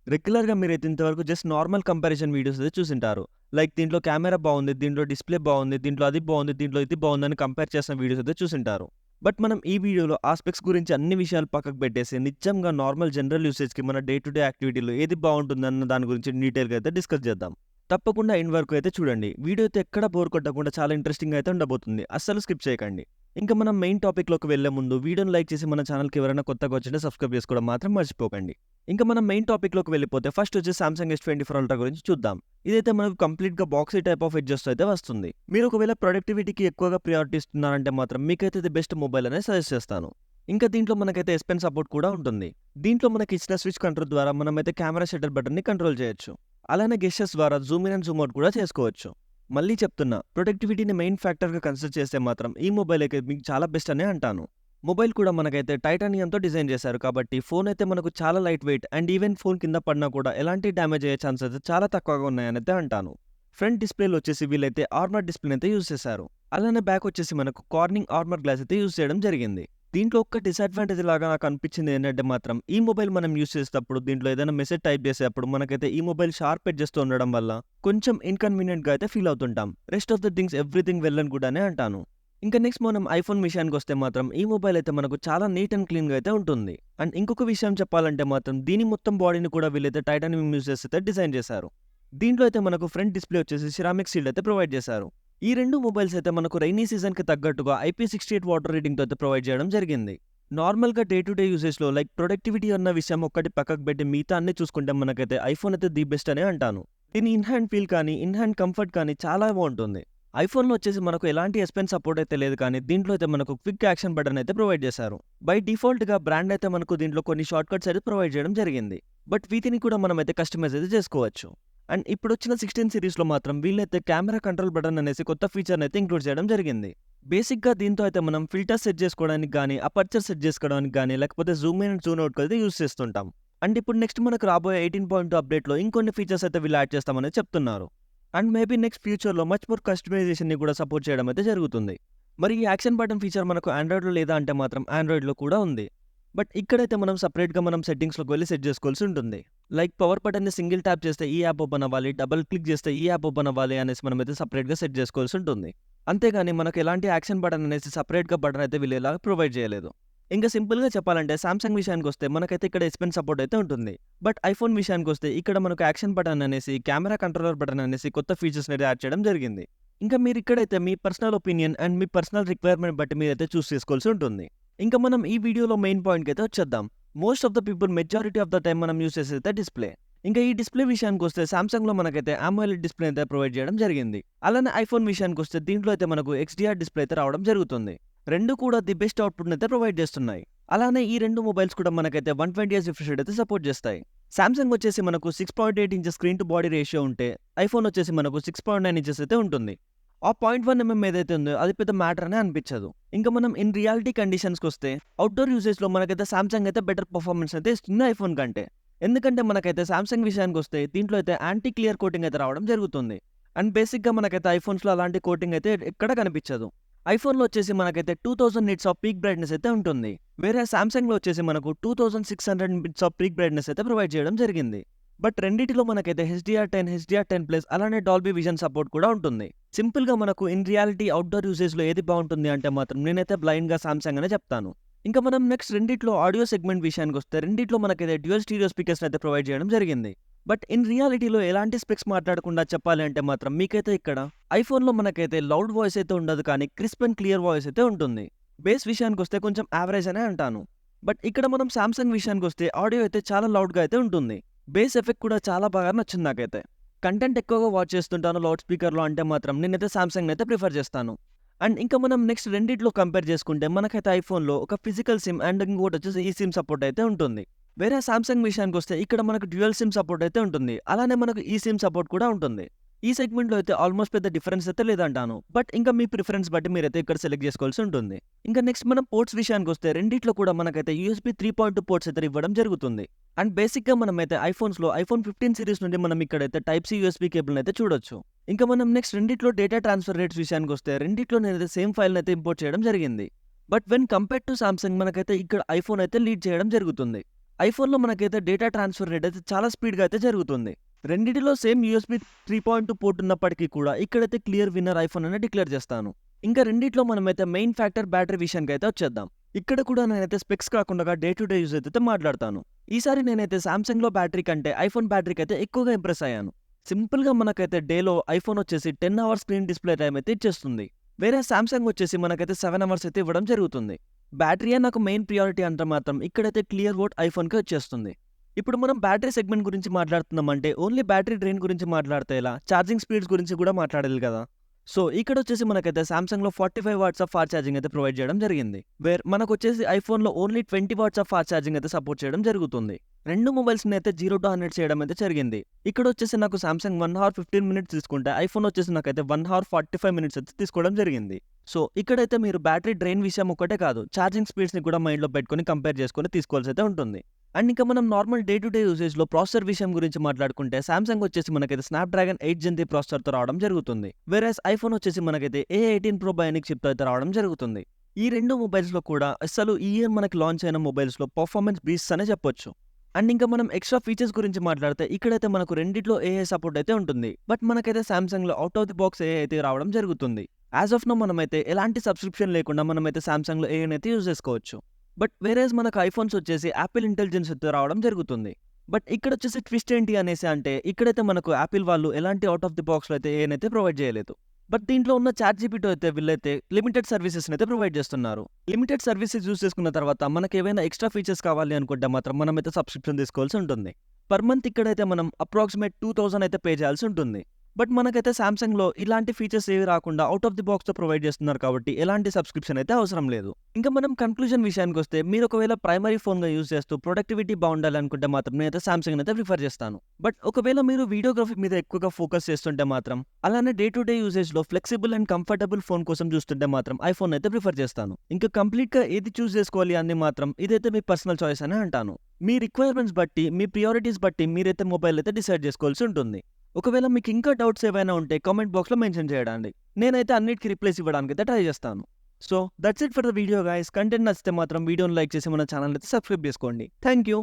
రెగ్యులర్‌గా మీరైతే ఇంతవరకు జస్ట్ నార్మల్ కంపారిజన్ వీడియోస్ అయితే చూసుంటారు. లైక్ దీంట్లో కెమెరా బావుంది, దీంట్లో డిస్‌ప్లే బావుంది, దీంట్లో అది బావుంది, దీంట్లో ఇది బావుందని కంపేర్ చేసిన వీడియోస్ అయితే చూసుంటారు. బట్ మనం ఈ వీడియోలో ఆ స్పెక్స్ గురించి అన్ని విషయాలు పక్కకు పెట్టేసి నిజంగా నార్మల్ జనరల్ యూసేజ్‌కి మన డే టు డే యాక్టివిటీలో ఏది బావుంటుందన్న దాని గురించి డీటెయిల్‌గా అయితే డిస్కస్ చేద్దాం. తప్పకుండా ఎండ్ వరకు అయితే చూడండి. వీడియో అయితే ఎక్కడ బోర్ కొట్టకుండా చాలా ఇంట్రెస్టింగ్‌గా అయితే ఉండబోతుంది. అస్సలు స్కిప్ చేయకండి. ఇంకా మనం మెయిన్ టాపిక్‌లోకి వెళ్ళే ముందు వీడియోని లైక్ చేసి మన ఛానెల్‌కి ఎవరైనా కొత్తగా వచ్చింటే సబ్స్క్రైబ్ చేసుకోవడం మాత్రం మర్చిపోకండి. ఇంకా మనం మెయిన్ టాపిక్‌లోకి వెళ్ళిపోతే ఫస్ట్ వచ్చేసి సామ్‌సంగ్ S24 అల్ట్రా గురించి చూద్దాం. ఇదైతే మనకు కంప్లీట్‌గా బాక్సీ టైప్ ఆఫ్ ఎడ్జెస్‌తో అయితే వస్తుంది. మీరు ఒకవేళ ప్రొడక్టివిటీకి ఎక్కువగా ప్రయారిటీ ఇస్తున్నారంటే మాత్రం మీకైతే ఇది బెస్ట్ మొబైల్ అనే సజెస్ట్ చేస్తాను. ఇంకా దీంట్లో మనకైతే S Pen సపోర్ట్ కూడా ఉంటుంది. దీంట్లో మనకి ఇచ్చిన స్విచ్ కంట్రోల్ ద్వారా మనమైతే కెమెరా షట్టర్ బటన్‌ని కంట్రోల్ చేయొచ్చు. అలానే గెస్చర్స్ ద్వారా Zoom in and Zoom out కూడా చేసుకోవచ్చు. మళ్ళీ చెప్తున్నా, ప్రొడక్టివిటీని మెయిన్ ఫ్యాక్టర్‌గా కన్సిడర్ చేస్తే మాత్రం ఈ మొబైల్ అయితే మీకు చాలా బెస్ట్ అనే అంటాను. మొబైల్ కూడా మనకైతే టైటానియంతో డిజైన్ చేశారు కాబట్టి ఫోన్ అయితే మనకు చాలా light weight and even phone కింద పడినా కూడా ఎలాంటి డ్యామేజ్ అయ్యే ఛాన్సెస్ చాలా తక్కువగా ఉన్నాయనైతే అంటాను. ఫ్రంట్ డిస్‌ప్లేలో వచ్చేసి వీళ్ళైతే ఆర్మర్ డిస్‌ప్లేని అయితే యూజ్ చేశారు. అలానే బ్యాక్ వచ్చేసి మనకు కార్నింగ్ ఆర్మర్ గ్లాస్ అయితే యూజ్ చేయడం జరిగింది. దీంట్లో ఒక్క డిసడ్వాంటేజ్ లాగా నాకు అనిపించింది ఏంటంటే మాత్రం ఈ మొబైల్ మనం యూజ్ చేసేటప్పుడు దీంట్లో ఏదైనా మెసేజ్ టైప్ చేసేటప్పుడు మనకైతే ఈ మొబైల్ షార్ప్ ఎడ్జెస్‌తో ఉండడం వల్ల కొంచెం ఇన్‌కన్వీనియంట్‌గా అయితే ఫీల్ అవుతుంటాం. Rest of the things everything well and good అనే అంటాను. ఇంకా నెక్స్ట్ మనం ఐఫోన్ విషయానికొస్తే మాత్రం ఈ మొబైల్ అయితే మనకు చాలా నీట్ అండ్ క్లీన్‌గా అయితే ఉంటుంది. అండ్ ఇంకొక విషయం చెప్పాలంటే మాత్రం దీని మొత్తం బాడీని కూడా వీళ్ళైతే టైటానియం యూజ్ చేసి అయితే డిజైన్ చేశారు. దీంట్లో అయితే మనకు ఫ్రంట్ డిస్‌ప్లే వచ్చేసి సిరామిక్ షీల్డ్ అయితే ప్రొవైడ్ చేశారు. ఈ 2 మొబైల్స్ అయితే మనకు రైనీ సీజన్‌కి తగ్గట్టుగా IP68 వాటర్ రేటింగ్‌తో అయితే ప్రొవైడ్ చేయడం జరిగింది. నార్మల్‌గా డే టు డే యూసేజ్‌లో లైక్ ప్రొడక్టివిటీ అన్న విషయం ఒక్కటి పక్కకు పెట్టి మిగతా అన్నీ చూసుకుంటే మనకైతే ఐఫోన్ అయితే ది బెస్ట్ అనే అంటాను. దీని ఇన్ హ్యాండ్ ఫీల్ కానీ, ఇన్ హ్యాండ్ కంఫర్ట్ కానీ చాలా బావుంటుంది. ఐఫోన్‌లో వచ్చేసి మనకు ఎలాంటి S Pen సపోర్ట్ అయితే లేదు కానీ దీంట్లో అయితే మనకు క్విక్ యాక్షన్ బటన్ అయితే ప్రొవైడ్ చేశారు. బై డిఫాల్ట్‌గా బ్రాండ్ అయితే మనకు దీంట్లో కొన్ని షార్ట్‌కట్స్ అయితే ప్రొవైడ్ చేయడం జరిగింది. బట్ వీటిని కూడా మనమైతే కస్టమైజ్ అయితే చేసుకోవచ్చు. అండ్ ఇప్పుడొచ్చిన 16 సిరీస్‌లో మాత్రం వీళ్ళైతే కెమెరా కంట్రోల్ బటన్ అనేసి కొత్త ఫీచర్‌ని అయితే ఇంక్లూడ్ చేయడం జరిగింది. బేసిక్‌గా దీంతో అయితే మనం ఫిల్టర్స్ సెట్ చేసుకోవడానికి గానీ, అపర్చర్ సెట్ చేసుకోవడానికి గానీ, లేకపోతే జూమ్ ఇన్ అండ్ జూమ్ ఔట్‌కి అయితే యూజ్ చేస్తుంటాం. అండ్ ఇప్పుడు నెక్స్ట్ మనకు రాబోయే 18.2 అప్డేట్‌లో ఇంకొన్ని ఫీచర్స్ అయితే వీళ్ళు యాడ్ చేస్తామని చెప్తున్నారు. అండ్ మేబీ నెక్స్ట్ ఫ్యూచర్‌లో మచ్ మోర్ కస్టమైజేషన్‌ని కూడా సపోర్ట్ చేయడం అయితే జరుగుతుంది. మరి ఈ యాక్షన్ బటన్ ఫీచర్ మనకు ఆండ్రాయిడ్‌లో లేదా అంటే మాత్రం ఆండ్రాయిడ్‌లో కూడా ఉంది. బట్ ఇక్కడైతే మనం సెపరేట్‌గా మనం సెట్టింగ్స్‌లోకి వెళ్లి సెట్ చేసుకోవాల్సి ఉంటుంది. లైక్ పవర్ బటన్‌ని సింగిల్ ట్యాప్ చేస్తే ఈ యాప్ ఓపెన్ అవ్వాలి, డబుల్ క్లిక్ చేస్తే ఈ యాప్ ఓపెన్ అవ్వాలి అనేసి మనమైతే సెపరేట్‌గా సెట్ చేసుకోవాల్సి ఉంటుంది. అంతేగాని మనకు ఎలాంటి యాక్షన్ బటన్ అనేసి సెపరేట్‌గా బటన్ అయితే వీళ్ళు ఇలా ప్రొవైడ్ చేయలేదు. ఇంకా సింపుల్‌గా చెప్పాలంటే సామ్‌సంగ్ విషయానికొస్తే మనకైతే ఇక్కడ S Pen సపోర్ట్ అయితే ఉంటుంది. బట్ ఐఫోన్ విషయానికొస్తే ఇక్కడ మనకు యాక్షన్ బటన్ అనేసి, కెమెరా కంట్రోలర్ బటన్ అనేసి కొత్త ఫీచర్స్‌ని అయితే యాడ్ చేయడం జరిగింది. ఇంకా మీరిక్కడైతే మీ పర్సనల్ ఒపీనియన్ అండ్ మీ పర్సనల్ రిక్వైర్మెంట్ బట్టి మీరైతే చూస్ చేసుకోవాల్సి ఉంటుంది. ఇంకా మనం ఈ వీడియోలో మెయిన్ పాయింట్‌కి అయితే వచ్చేద్దాం. Most of the people majority of the time మనం యూజ్ చేసేది డిస్‌ప్లే. ఇంకా ఈ డిస్‌ప్లే విషయానికొస్తే సామ్‌సంగ్‌లో మనకైతే AMOLED డిస్‌ప్లే అయితే ప్రొవైడ్ చేయడం జరిగింది. అలానే ఐఫోన్ విషయానికొస్తే దీంట్లో అయితే మనకు XDR డిస్‌ప్లే అయితే రావడం జరుగుతుంది. 2 కూడా ది బెస్ట్ అవుట్‌పుట్‌ని అయితే ప్రొవైడ్ చేస్తున్నాయి. అలానే ఈ 2 మొబైల్స్ కూడా మనకైతే 120 రిఫ్రెష్ రేట్ అయితే సపోర్ట్ చేస్తాయి. సామ్‌సంగ్ వచ్చేసి మనకు 6.8 inches screen to body ratio ఉంటే, ఐఫోన్ వచ్చేసి మనకు 6.9 ఇంచెస్ అయితే ఉంటుంది. ఆ 0.1 ఏదైతే ఉందో అది పెద్ద మ్యాటర్ అనే అనిపించదు. ఇంకా మనం ఇన్ రియాలిటీ కండిషన్స్‌కొస్తే అవుట్‌డోర్ యూసేజ్‌లో మనకైతే సామ్‌సంగ్ అయితే బెటర్ పర్ఫార్మెన్స్ అయితే ఇస్తుంది ఐఫోన్ కంటే. ఎందుకంటే మనకైతే సామ్‌సంగ్ విషయానికొస్తే దీంట్లో అయితే యాంటీ క్లియర్ కోటింగ్ అయితే రావడం జరుగుతుంది. అండ్ బేసిక్‌గా మనకైతే ఐఫోన్స్‌లో అలాంటి కోటింగ్ అయితే ఎక్కడ కనిపించదు. ఐఫోన్‌లో వచ్చేసి మనకైతే 2000 నిట్స్ ఆఫ్ పీక్ బ్రైట్‌నెస్ అయితే ఉంటుంది. వేరే సామ్‌సంగ్‌లో వచ్చేసి మనకు 2600 నిట్స్ ఆఫ్ పీక్ బ్రైట్‌నెస్ అయితే ప్రొవైడ్ చేయడం జరిగింది. బట్ రెండిటిలో మనకైతే HDR10, HDR10+ అలానే డాల్బీ విజన్ సపోర్ట్ కూడా ఉంటుంది. సింపుల్‌గా మనకు ఇన్ రియాలిటీ అవుట్‌డోర్ యూసేజ్‌లో ఏది బావుంటుంది అంటే మాత్రం నేనైతే బ్లైండ్‌గా సామ్‌సంగ్ అనే చెప్తాను. ఇంకా మనం నెక్స్ట్ రెండిట్లో ఆడియో సెగ్మెంట్ విషయానికొస్తే రెండిట్లో మనకైతే డ్యూయల్ స్టీరియో స్పీకర్స్‌ని అయితే ప్రొవైడ్ చేయడం జరిగింది. బట్ ఇన్ రియాలిటీలో ఎలాంటి స్పెక్స్ మాట్లాడకుండా చెప్పాలి అంటే మాత్రం మీకైతే ఇక్కడ ఐఫోన్‌లో మనకైతే లౌడ్ వాయిస్ అయితే ఉండదు కానీ క్రిస్ప్ అండ్ క్లియర్ వాయిస్ అయితే ఉంటుంది. బేస్ విషయానికొస్తే కొంచెం యావరేజ్ అనే అంటాను. బట్ ఇక్కడ మనం సామ్‌సంగ్ విషయానికొస్తే ఆడియో అయితే చాలా లౌడ్‌గా అయితే ఉంటుంది. బేస్ ఎఫెక్ట్ కూడా చాలా బాగా నచ్చింది నాకైతే. కంటెంట్ ఎక్కువగా వాచ్ చేస్తుంటాను లౌడ్ స్పీకర్‌లో అంటే మాత్రం నేనైతే సామ్‌సంగ్‌ని అయితే ప్రిఫర్ చేస్తాను. అండ్ ఇంకా మనం నెక్స్ట్ రెండిట్లో కంపేర్ చేసుకుంటే మనకైతే ఐఫోన్‌లో ఒక ఫిజికల్ సిమ్ అండ్ ఇంకోటొచ్చేసి ఈ సిమ్ సపోర్ట్ అయితే ఉంటుంది. వేరే సామ్‌సంగ్ విషయానికొస్తే ఇక్కడ మనకు డ్యూయల్ సిమ్ సపోర్ట్ అయితే ఉంటుంది. అలానే మనకు ఈ సిమ్ సపోర్ట్ కూడా ఉంటుంది. ఈ సెగ్మెంట్‌లో అయితే ఆల్మోస్ట్ పెద్ద డిఫరెన్స్ అయితే లేదంటాను. బట్ ఇంకా మీ ప్రిఫరెన్స్ బట్టి మీరైతే ఇక్కడ సెలెక్ట్ చేసుకోవాల్సి ఉంటుంది. ఇంకా నెక్స్ట్ మనం పోర్ట్స్ విషయానికొస్తే రెండిట్లో కూడా మనకైతే USB 3.2 పోర్ట్స్ అయితే ఇవ్వడం జరుగుతుంది. అండ్ బేసిక్‌గా మనమైతే ఐఫోన్స్‌లో ఐఫోన్ 15 సిరీస్ నుండి మనం ఇక్కడైతే టైప్ సి USB కేబుల్‌ని అయితే చూడొచ్చు. ఇంకా మనం నెక్స్ట్ రెండిట్లో డేటా ట్రాన్స్‌ఫర్ రేట్స్ విషయానికొస్తే రెండిట్లో నేనైతే సేమ్ ఫైల్‌ని అయితే ఇంపోర్ట్ చేయడం జరిగింది. But when compared to Samsung మనకైతే ఇక్కడ ఐఫోన్ అయితే లీడ్ చేయడం జరుగుతుంది. ఐఫోన్‌లో మనకైతే డేటా ట్రాన్స్‌ఫర్ రేట్ అయితే చాలా స్పీడ్‌గా అయితే జరుగుతుంది. రెండిటిలో సేమ్ యూఎస్‌బీ 3.2 పోర్ట్ ఉన్నప్పటికీ కూడా ఇక్కడైతే క్లియర్ విన్నర్ ఐఫోన్ అని డిక్లేర్ చేస్తాను. ఇంకా రెండిట్లో మనమైతే మెయిన్ ఫ్యాక్టర్ బ్యాటరీ విషయానికైతే వచ్చేద్దాం. ఇక్కడ కూడా నేనైతే స్పెక్స్ కాకుండా డే టు డే యూజ్ అయితే మాట్లాడతాను. ఈసారి నేనైతే సామ్‌సంగ్‌లో బ్యాటరీ కంటే ఐఫోన్ బ్యాటరీకి అయితే ఎక్కువగా ఇంప్రెస్ అయ్యాను. సింపుల్‌గా మనకైతే డేలో ఐఫోన్ వచ్చేసి 10 అవర్స్ స్క్రీన్ డిస్‌ప్లే టైమ్ అయితే ఇచ్చేస్తుంది. వేరే సామ్‌సంగ్ వచ్చేసి మనకైతే 7 అవర్స్ అయితే ఇవ్వడం జరుగుతుంది. బ్యాటరీయే నాకు మెయిన్ ప్రియారిటీ అంటే మాత్రం ఇక్కడైతే క్లియర్ ఓట్ ఐఫోన్‌కే వచ్చేస్తుంది. ఇప్పుడు మనం బ్యాటరీ సెగ్మెంట్ గురించి మాట్లాడుతున్నామంటే ఓన్లీ బ్యాటరీ డ్రైన్ గురించి మాట్లాడితే ఎలా? ఛార్జింగ్ స్పీడ్స్ గురించి కూడా మాట్లాడాలి కదా! సో ఇక్కడొచ్చేసి మనకైతే సామ్‌సంగ్‌లో 45 వాట్స్ ఆఫ్ ఫాస్ట్ ఛార్జింగ్ అయితే ప్రొవైడ్ చేయడం జరిగింది. మనకొచ్చేసి ఐఫోన్‌లో only 20 watts of fast charging అయితే సపోర్ట్ చేయడం జరుగుతుంది. రెండు మొబైల్స్‌ని అయితే 0-100 చేయడం అయితే జరిగింది. ఇక్కడొచ్చేసి నాకు సామ్‌సంగ్ 1 హావర్ 15 మినిట్స్ తీసుకుంటే ఐఫోన్ వచ్చేసి నాకైతే 1 హావర్ 45 మినిట్స్ అయితే తీసుకోవడం జరిగింది. సో ఇక్కడైతే మీరు బ్యాటరీ డ్రైన్ విషయం ఒక్కటే కాదు, ఛార్జింగ్ స్పీడ్స్‌ని కూడా మైండ్‌లో పెట్టుకొని కంపేర్ చేసుకొని తీసుకోవాల్సయితే ఉంటుంది. అండ్ ఇంకా మనం నార్మల్ డే టు డే యూసేజ్‌లో ప్రాసెసర్ విషయం గురించి మాట్లాడుకుంటే సామ్‌సంగ్ వచ్చేసి మనకైతే స్నాప్‌డ్రాగన్ 8 జెన్ 3 ప్రాసెసర్‌తో రావడం జరుగుతుంది. వేరేస్ ఐఫోన్ వచ్చేసి మనకైతే A18 ప్రో బయోనిక్ చిప్‌తో అయితే రావడం జరుగుతుంది. ఈ రెండు మొబైల్స్‌లో కూడా అసలు ఈ ఇయర్ మనకి లాంచ్ అయిన మొబైల్స్‌లో పర్ఫార్మెన్స్ బీస్ట్స్ అనే చెప్పొచ్చు. అండ్ ఇంకా మనం ఎక్స్‌ట్రా ఫీచర్స్ గురించి మాట్లాడితే ఇక్కడైతే మనకు రెండిట్లో ఏఐ సపోర్ట్ అయితే ఉంటుంది. బట్ మనకైతే సామ్‌సంగ్‌లో out of the box AI అయితే రావడం జరుగుతుంది. యాస్ ఆఫ్ నౌ మనమైతే ఎలాంటి సబ్స్క్రిప్షన్ లేకుండా మనమైతే సామ్‌సంగ్‌లో ఏఐని అయితే యూజ్ చేసుకోవచ్చు. బట్ వేరేస్ మనకు ఐఫోన్స్ వచ్చేసి యాపిల్ ఇంటెలిజెన్స్ అయితే రావడం జరుగుతుంది. బట్ ఇక్కడొచ్చేసి ట్విస్ట్ ఏంటి అనేసి అంటే ఇక్కడైతే మనకు యాపిల్ వాళ్ళు ఎలాంటి ఔట్ ఆఫ్ ది బాక్స్‌లో అయితే ఏఐని అయితే ప్రొవైడ్ చేయలేదు. బట్ దీంట్లో ఉన్న చాట్‌జీపీటీ అయితే వీళ్ళైతే లిమిటెడ్ సర్వీసెస్‌ని అయితే ప్రొవైడ్ చేస్తున్నారు. లిమిటెడ్ సర్వీసెస్ యూజ్ చేసుకున్న తర్వాత మనకేవైనా ఎక్స్‌ట్రా ఫీచర్స్ కావాలి అనుకుంటే మాత్రం మనమైతే సబ్స్క్రిప్షన్ తీసుకోవాల్సి ఉంటుంది. పర్ మంత్ ఇక్కడైతే మనం అప్రాక్సిమేట్ 2000 అయితే పే చేయాల్సి ఉంటుంది. బట్ మనకైతే సామ్‌సంగ్‌లో ఇలాంటి ఫీచర్స్ ఏవి రాకుండా ఔట్ ఆఫ్ ది బాక్స్‌తో ప్రొవైడ్ చేస్తున్నారు కాబట్టి ఎలాంటి సబ్స్క్రిప్షన్ అయితే అవసరం లేదు. ఇంకా మనం కన్క్లూజన్ విషయానికొస్తే మీరు ఒకవేళ ప్రైమరీ ఫోన్‌గా యూజ్ చేస్తూ ప్రొడక్టివిటీ బావుండాలనుకుంటే మాత్రం నేనైతే సామ్‌సంగ్‌ని అయితే ప్రిఫర్ చేస్తాను. బట్ ఒకవేళ మీరు వీడియోగ్రఫీ మీద ఎక్కువగా ఫోకస్ చేస్తుంటే మాత్రం అలానే డే టు డే యూసేజ్‌లో ఫ్లెక్సిబుల్ అండ్ కంఫర్టబుల్ ఫోన్ కోసం చూస్తుంటే మాత్రం ఐఫోన్ అయితే ప్రిఫర్ చేస్తాను. ఇంకా కంప్లీట్‌గా ఏది చూజ్ చేసుకోవాలి అని మాత్రం ఇదైతే మీ పర్సనల్ చాయిస్ అని అంటాను. మీ రిక్వైర్మెంట్స్ బట్టి, మీ ప్రియారిటీస్ బట్టి మీరైతే మొబైల్ అయితే డిసైడ్ చేసుకోవాల్సి ఉంటుంది. ఒకవేళ మీకు ఇంకా డౌట్స్ ఏవైనా ఉంటే కామెంట్ బాక్స్‌లో మెన్షన్ చేయండి. నేనైతే అన్నిటికి రిప్లైస్ ఇవ్వడానికైతే ట్రై చేస్తాను. So that's it for the video guys. Content నచ్చితే మాత్రం వీడియోని లైక్ చేసి మన ఛానల్ అయితే సబ్స్క్రైబ్ చేసుకోండి. Thank you.